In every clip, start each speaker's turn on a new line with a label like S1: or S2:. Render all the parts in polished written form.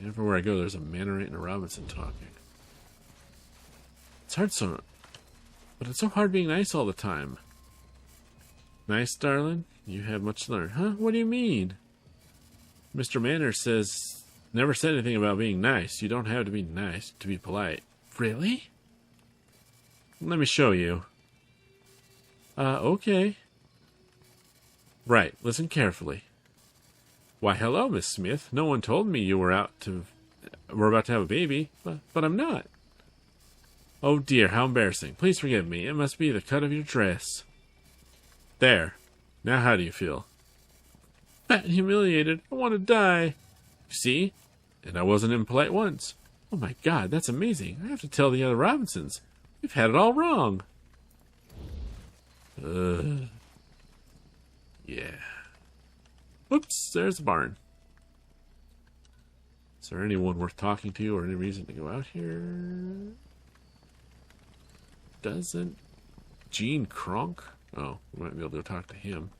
S1: Everywhere I go, there's a Mannerite and a Robinson talking. It's hard but it's so hard being nice all the time. Nice, darling? You have much to learn. Huh? What do you mean? Mr. Manners never said anything about being nice. You don't have to be nice to be polite. Really? Let me show you. Okay. Right, listen carefully. Why, hello, Miss Smith. No one told me you were about to have a baby, but I'm not. Oh dear, how embarrassing. Please forgive me. It must be the cut of your dress. There. Now how do you feel? Fat and humiliated. I want to die. You see? And I wasn't impolite once. Oh my God, that's amazing. I have to tell the other Robinsons. We've had it all wrong. Yeah. Whoops, there's the barn. Is there anyone worth talking to or any reason to go out here? Doesn't Gene Kronk? Oh, we might be able to go talk to him.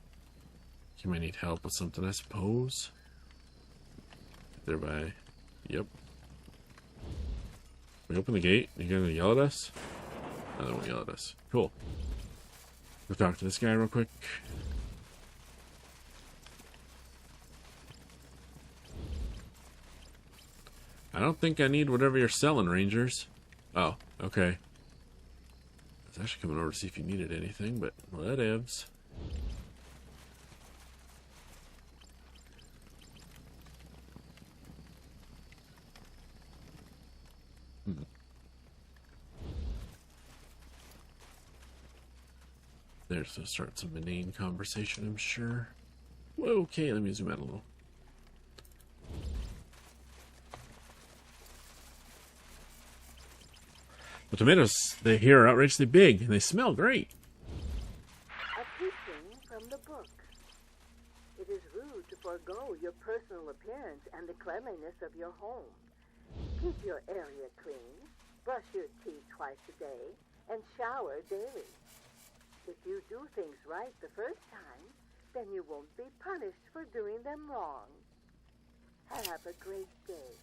S1: He might need help with something, I suppose. Thereby, yep. We open the gate. Are you gonna yell at us? No, they won't yell at us. Cool. Go talk to this guy real quick. I don't think I need whatever you're selling, Rangers. Oh, okay. I was actually coming over to see if you needed anything, but whatevs. There's to start some inane conversation, I'm sure. Whoa, okay, let me zoom out a little. The tomatoes they here are outrageously big, and they smell great.
S2: A teaching from the book. It is rude to forego your personal appearance and the cleanliness of your home. Keep your area clean, brush your teeth twice a day, and shower daily. If you do things right the first time, then you won't be punished for doing them wrong. Have a great day.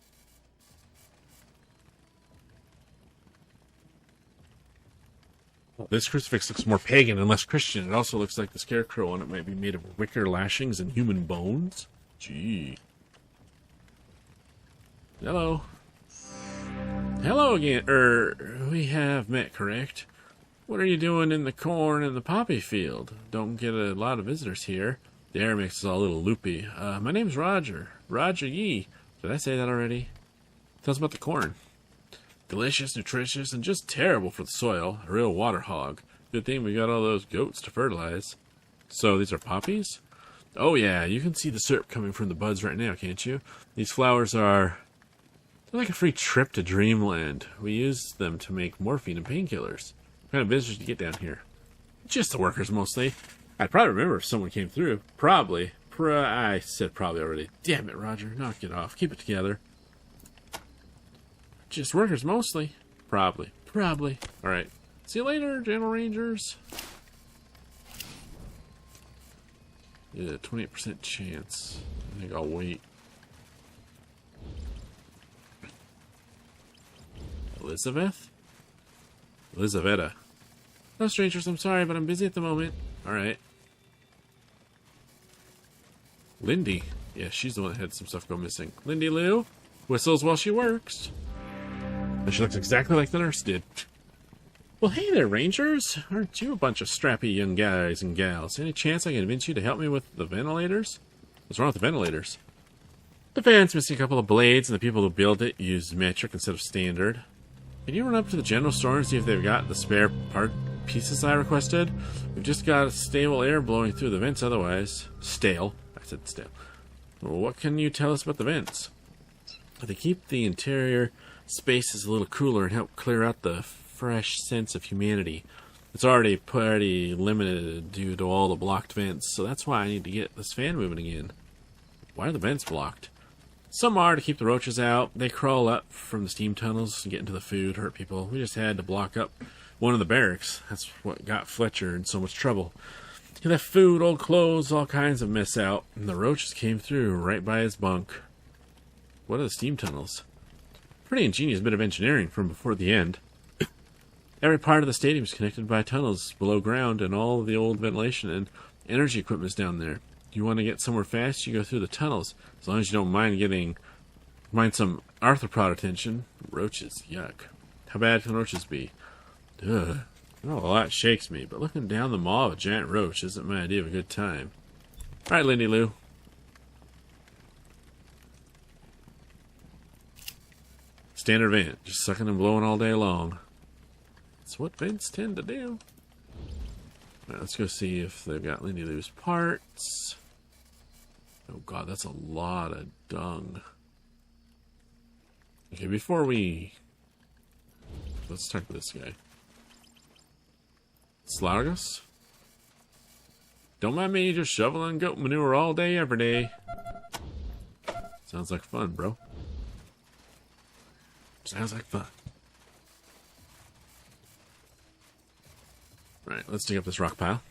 S1: This crucifix looks more pagan and less Christian. It also looks like the scarecrow on it might be made of wicker lashings and human bones. Gee. Hello. Hello again. We have met, correct? What are you doing in the corn and the poppy field? Don't get a lot of visitors here. The air makes us all a little loopy. My name's Roger. Roger Yee. Did I say that already? Tell us about the corn. Delicious, nutritious, and just terrible for the soil. A real water hog. Good thing we got all those goats to fertilize. So these are poppies? Oh yeah, you can see the syrup coming from the buds right now, can't you? These flowers they're like a free trip to dreamland. We use them to make morphine and painkillers. What kind of visitors do you get down here? Just the workers, mostly. I'd probably remember if someone came through. Probably. I said probably already. Damn it, Roger. Knock it off. Keep it together. Just workers, mostly. Probably. Alright. See you later, General Rangers. Yeah, 28% chance. I think I'll wait. Elizaveta. No, strangers, I'm sorry, but I'm busy at the moment. Alright. Lindy. Yeah, she's the one that had some stuff go missing. Lindy Lou whistles while she works. And she looks exactly like the nurse did. Well, hey there, Rangers. Aren't you a bunch of strappy young guys and gals? Any chance I can convince you to help me with the ventilators? What's wrong with the ventilators? The fan's missing a couple of blades, and the people who build it use metric instead of standard. Can you run up to the general store and see if they've got the spare part pieces I requested? We've just got stable air blowing through the vents otherwise. Stale. I said stale. Well, what can you tell us about the vents? They keep the interior spaces a little cooler and help clear out the fresh sense of humanity. It's already pretty limited due to all the blocked vents, so that's why I need to get this fan moving again. Why are the vents blocked? Some are to keep the roaches out. They crawl up from the steam tunnels and get into the food, hurt people. We just had to block up one of the barracks. That's what got Fletcher in so much trouble. He left food, old clothes, all kinds of mess out, and the roaches came through right by his bunk. What are the steam tunnels? Pretty ingenious bit of engineering from before the end. Every part of the stadium is connected by tunnels below ground, and all of the old ventilation and energy equipment is down there. You want to get somewhere fast, you go through the tunnels. As long as you don't mind some arthropod attention. Roaches, yuck. How bad can roaches be? Ugh. Oh, a lot shakes me, but looking down the maw of a giant roach isn't my idea of a good time. Alright, Lindy Lou. Standard vent, just sucking and blowing all day long. That's what vents tend to do. Alright, let's go see if they've got Lindy Lou's parts. Oh god, that's a lot of dung. Okay, before we... Let's talk to this guy. Slargus? Don't mind me just shoveling goat manure all day, every day. Sounds like fun, bro. Sounds like fun. Right, let's dig up this rock pile.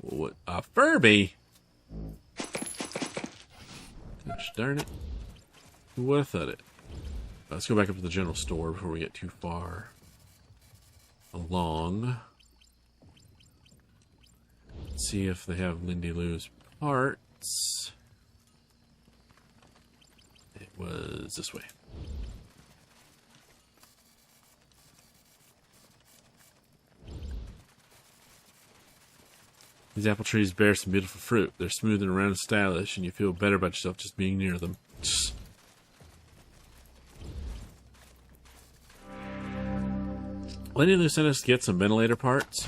S1: What? A Furby? Gosh darn it. Who would have thought it? Let's go back up to the general store before we get too far along. Let's see if they have Lindy Lou's parts. It was this way. These apple trees bear some beautiful fruit. They're smooth and round and stylish, and you feel better about yourself just being near them. Lindy Lou sent us to get some ventilator parts.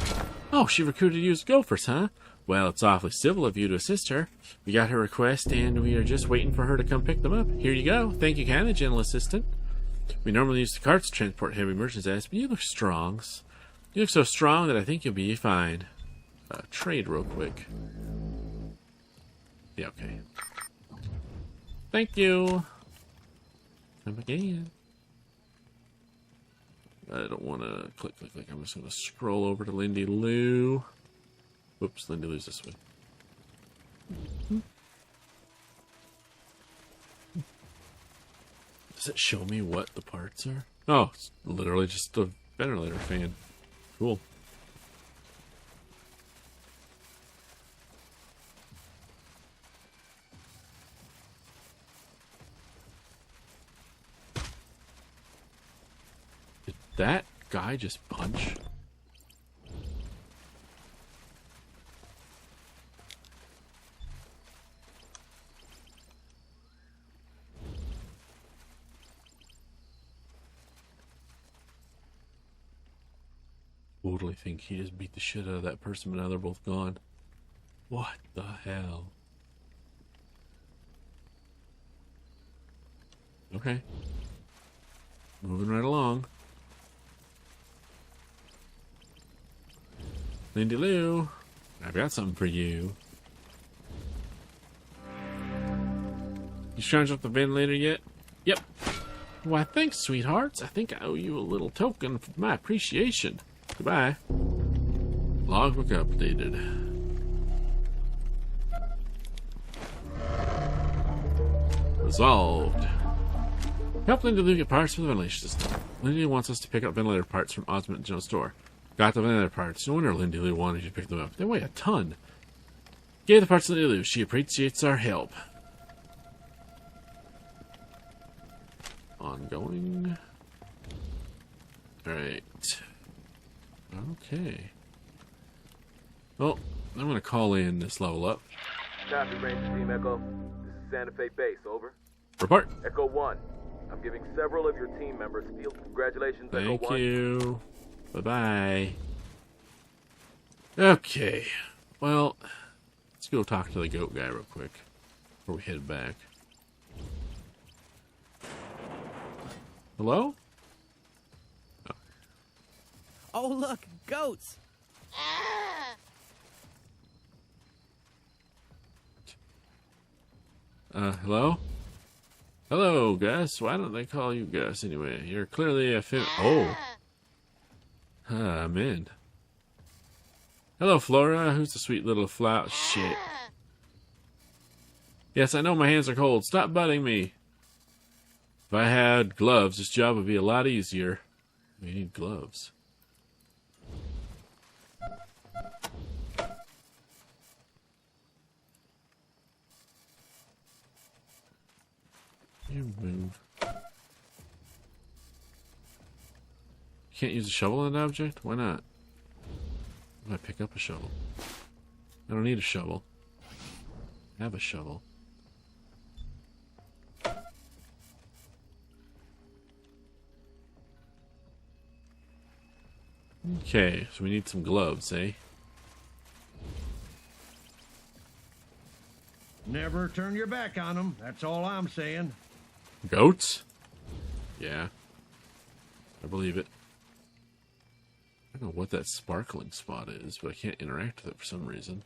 S1: Oh, she recruited you as gophers, huh? Well, it's awfully civil of you to assist her. We got her request, and we are just waiting for her to come pick them up. Here you go. Thank you kindly, gentle assistant. We normally use the carts to transport heavy merchandise, but you look strong. You look so strong that I think you'll be fine. Trade real quick. Yeah, okay. Thank you. Come again. I don't want to click. I'm just going to scroll over to Lindy Lou. Whoops, Lindy Lou's this way. Does it show me what the parts are? Oh, it's literally just a ventilator fan. Cool. Did that guy just punch? Totally think he just beat the shit out of that person, but now they're both gone. What the hell? Okay. Moving right along. Lindy Lou, I've got something for you. You charged up the ventilator yet? Yep. Why, thanks, sweethearts. I think I owe you a little token for my appreciation. Goodbye. Logbook updated. Resolved. Help Lindy Lou get parts for the ventilation system. Lindy wants us to pick up ventilator parts from Osmond General Store. Got the ventilator parts. No wonder Lindy Lou wanted you to pick them up. They weigh a ton. Gave the parts to Lindy Lou. She appreciates our help. Ongoing. Alright. Okay. Well, I'm going to call in this level up.
S3: Copy, Ranger Team Echo. This is Santa Fe Base, over.
S1: Report.
S3: Echo 1. I'm giving several of your team members field congratulations, Echo 1.
S1: Thank you. Bye-bye. Okay. Well, let's go talk to the goat guy real quick before we head back. Hello?
S4: Oh, look, goats!
S1: Hello? Hello, Gus. Why don't they call you Gus anyway? You're clearly a Oh. I'm in. Hello, Flora. Who's the sweet little flower? Shit. Yes, I know my hands are cold. Stop butting me. If I had gloves, this job would be a lot easier. We need gloves. You move. Can't use a shovel on an object? Why not? Why pick up a shovel? I don't need a shovel. I have a shovel. Okay, so we need some gloves, eh?
S5: Never turn your back on them. That's all I'm saying.
S1: Goats? Yeah. I believe it. I don't know what that sparkling spot is, but I can't interact with it for some reason.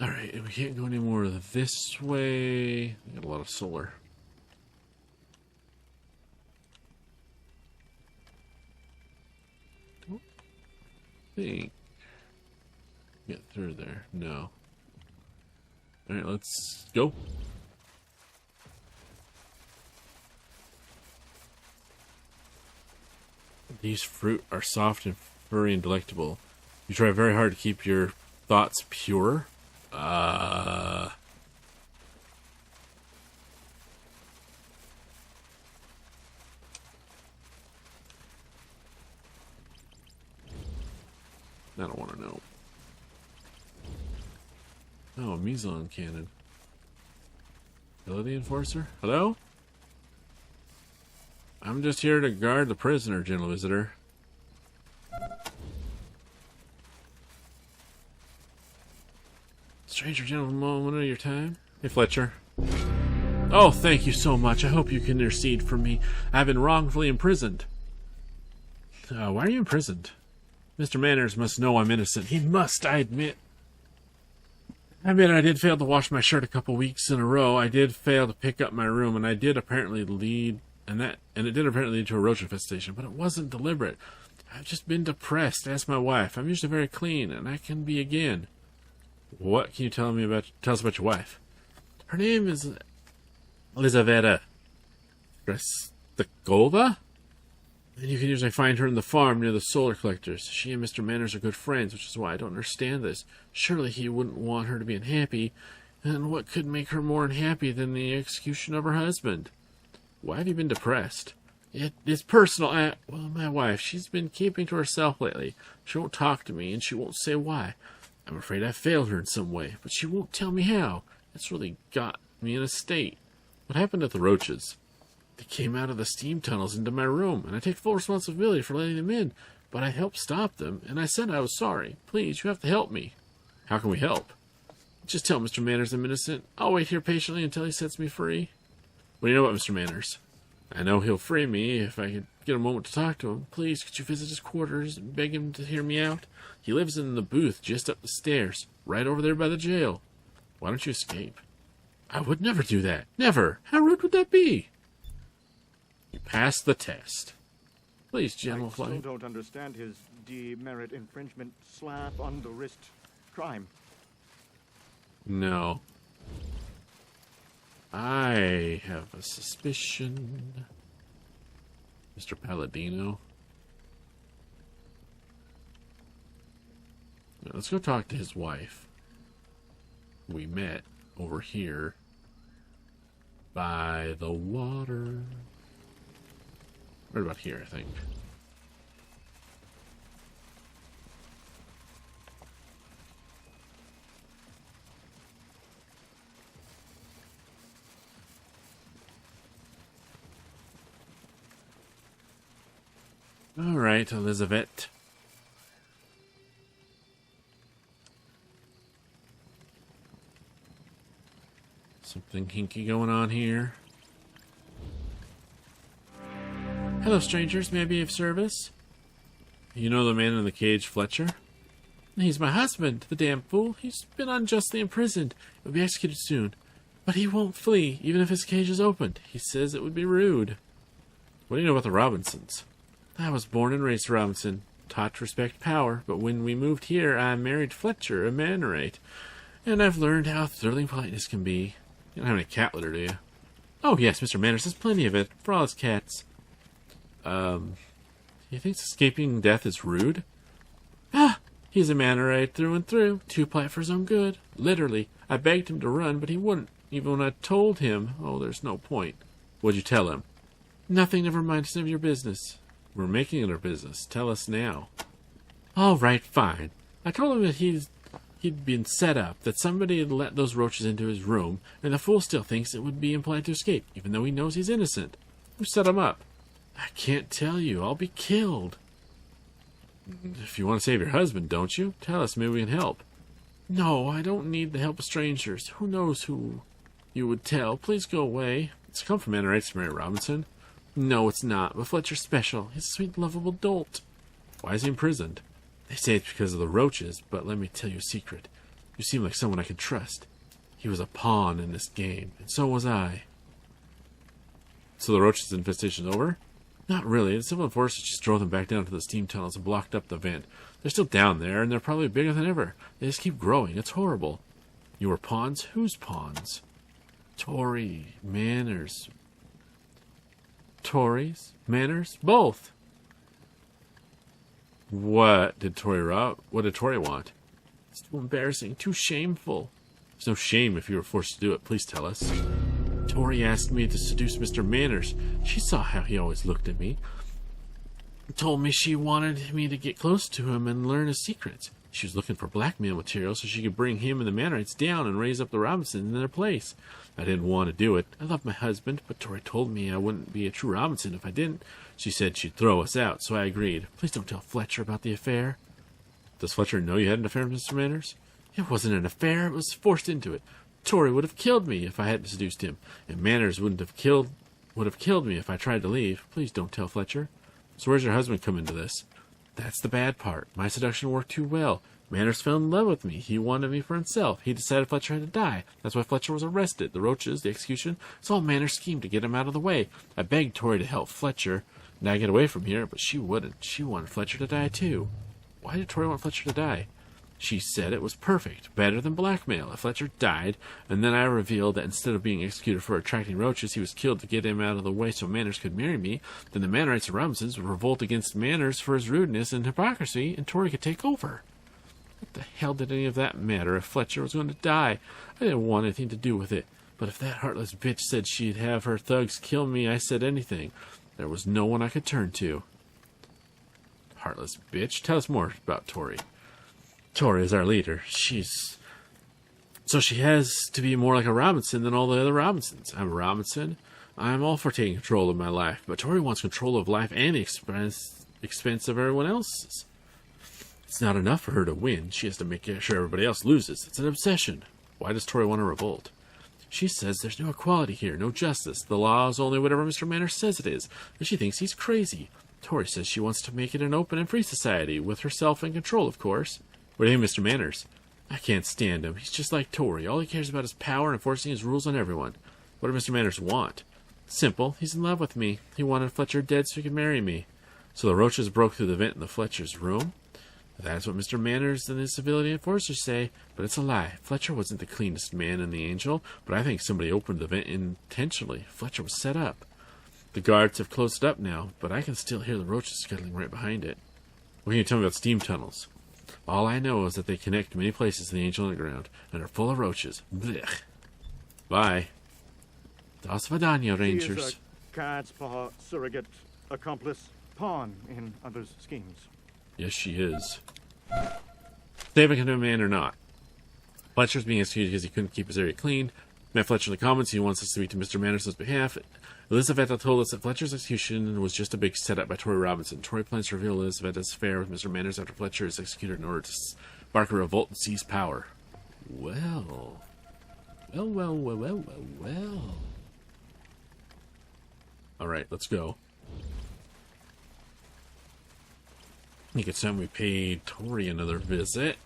S1: Alright, and we can't go any more this way. We got a lot of solar. Don't think. Get through there. No. Alright, let's go. These fruit are soft and furry and delectable. You try very hard to keep your thoughts pure. I don't want to know. Oh, a Meson cannon. Ability enforcer? Hello? I'm just here to guard the prisoner, gentle visitor. Stranger gentleman, moment of your time. Hey, Fletcher. Oh, thank you so much. I hope you can intercede for me. I've been wrongfully imprisoned. Why are you imprisoned? Mr. Manners must know I'm innocent. He must, I admit. I did fail to wash my shirt a couple weeks in a row. I did fail to pick up my room, and I did apparently lead... And it did apparently lead to a roach infestation, but it wasn't deliberate. I've just been depressed. Ask my wife. I'm usually very clean, and I can be again. What can you tell us about your wife? Her name is Elizaveta Restakova? And you can usually find her in the farm near the solar collectors. She and Mr. Manners are good friends, which is why I don't understand this. Surely he wouldn't want her to be unhappy. And what could make her more unhappy than the execution of her husband? Why have you been depressed? It's personal. Well, my wife, she's been keeping to herself lately. She won't talk to me, and she won't say why. I'm afraid I failed her in some way, but she won't tell me how. That's really got me in a state. What happened to the roaches? They came out of the steam tunnels into my room, and I take full responsibility for letting them in, but I helped stop them, and I said I was sorry. Please, you have to help me. How can we help? Just tell Mr. Manners I'm innocent. I'll wait here patiently until he sets me free. What do you know about Mr. Manners? I know he'll free me if I could get a moment to talk to him. Please, could you visit his quarters and beg him to hear me out? He lives in the booth just up the stairs, right over there by the jail. Why don't you escape? I would never do that. Never. How rude would that be? You passed the test. Please, General Fly.
S6: I still don't understand his demerit infringement slap on the wrist crime.
S1: No. I have a suspicion. Mr. Palladino. Now, let's go talk to his wife. We met over here by the water. Right about here, I think. All right, Elizabeth. Something kinky going on here. Hello, strangers. May I be of service? You know the man in the cage, Fletcher? He's my husband, the damn fool. He's been unjustly imprisoned. He'll be executed soon. But he won't flee, even if his cage is opened. He says it would be rude. What do you know about the Robinsons? I was born and raised Robinson, taught to respect power, but when we moved here, I married Fletcher, a Mannerite. and I've learned how thrilling politeness can be. You don't have any cat litter, do you? Oh, yes, Mr. Manners has plenty of it, for all his cats. He thinks escaping death is rude? Ah, he's a Mannerite through and through, too polite for his own good. Literally, I begged him to run, but he wouldn't, even when I told him, oh, there's no point. What'd you tell him? Nothing, never mind, it's none of your business. We're making it our business. Tell us now. All right, fine. I told him that he'd been set up, that somebody had let those roaches into his room, and the fool still thinks it would be impolite to escape, even though he knows he's innocent. Who set him up? I can't tell you. I'll be killed. If you want to save your husband, don't you? Tell us, maybe we can help. No, I don't need the help of strangers. Who knows who you would tell? Please go away. It's come from Mannerites to Mary Robinson. No, it's not, but Fletcher's special. He's a sweet, lovable dolt. Why is he imprisoned? They say it's because of the roaches, but let me tell you a secret. You seem like someone I can trust. He was a pawn in this game, and so was I. So the roaches' infestation is over? Not really. The civil enforcers just drove them back down to the steam tunnels and blocked up the vent. They're still down there, and they're probably bigger than ever. They just keep growing. It's horrible. You were pawns? Whose pawns? Tory, Manners. Tories? Manners? Both. What did Tory want? It's too embarrassing, too shameful. There's no shame if you were forced to do it. Please tell us. Tory asked me to seduce Mr. Manners. She saw how he always looked at me. Told me she wanted me to get close to him and learn his secrets. She was looking for blackmail material so she could bring him and the Mannerites down and raise up the Robinsons in their place. I didn't want to do it. I love my husband, but Tory told me I wouldn't be a true Robinson if I didn't. She said she'd throw us out, so I agreed. Please don't tell Fletcher about the affair. Does Fletcher know you had an affair with Mr. Manners? It wasn't an affair. It was forced into it. Tory would have killed me if I hadn't seduced him, and Manners would have killed me if I tried to leave. Please don't tell Fletcher. So where's your husband come into this? That's the bad part. My seduction worked too well. Manners fell in love with me. He wanted me for himself. He decided Fletcher had to die. That's why Fletcher was arrested. The roaches, the execution, it's all Manners' scheme to get him out of the way. I begged Tory to help Fletcher and I get away from here, but she wouldn't. She wanted Fletcher to die too. Why did Tory want Fletcher to die? She said it was perfect, better than blackmail. If Fletcher died, and then I revealed that instead of being executed for attracting roaches, he was killed to get him out of the way so Manners could marry me, then the Mannerites and Robinsons would revolt against Manners for his rudeness and hypocrisy, and Tory could take over. What the hell did any of that matter if Fletcher was going to die? I didn't want anything to do with it. But if that heartless bitch said she'd have her thugs kill me, I said anything. There was no one I could turn to. Heartless bitch? Tell us more about Tory. Tory is our leader. So she has to be more like a Robinson than all the other Robinsons. I'm a Robinson. I'm all for taking control of my life, but Tory wants control of life and the expense of everyone else's. It's not enough for her to win. She has to make sure everybody else loses. It's an obsession. Why does Tory want to revolt? She says there's no equality here, no justice. The law is only whatever Mr. Manners says it is, and she thinks he's crazy. Tory says she wants to make it an open and free society, with herself in control, of course. What do you think, Mr. Manners? I can't stand him. He's just like Tory. All he cares about is power and enforcing his rules on everyone. What does Mr. Manners want? Simple. He's in love with me. He wanted Fletcher dead so he could marry me. So the roaches broke through the vent in the Fletcher's room? That's what Mr. Manners and his civilian enforcers say, but it's a lie. Fletcher wasn't the cleanest man in the Angel, but I think somebody opened the vent intentionally. Fletcher was set up. The guards have closed it up now, but I can still hear the roaches scuttling right behind it. What can you tell me about steam tunnels? All I know is that they connect to many places in the Angel Underground, and are full of roaches. Blech. Bye. Das Vidania, Rangers.
S6: He is a cat's paw surrogate, accomplice, pawn in others' schemes.
S1: Yes, she is. David can do a man or not. Fletcher's being executed because he couldn't keep his area clean. Met Fletcher in the comments. He wants us to speak to Mr. Manderson's behalf. Elizabeth told us that Fletcher's execution was just a big setup by Tory Robinson. Tory plans to reveal Elizabeth's affair with Mr. Manners after Fletcher is executed in order to spark a revolt and seize power. Well. Alright, let's go. I think it's time we paid Tory another visit.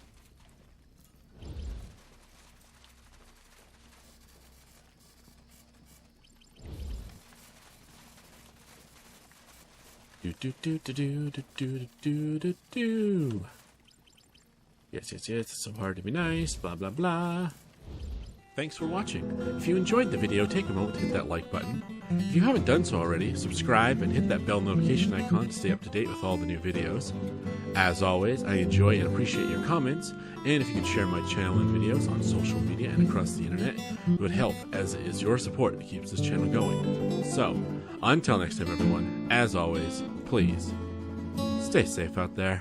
S1: Yes, it's so hard to be nice, blah, blah, blah. Thanks for watching. If you enjoyed the video, take a moment to hit that like button. If you haven't done so already, subscribe and hit that bell notification icon to stay up to date with all the new videos. As always, I enjoy and appreciate your comments, and if you could share my channel and videos on social media and across the internet, it would help, as it is your support that keeps this channel going. So, until next time everyone, as always, please, stay safe out there.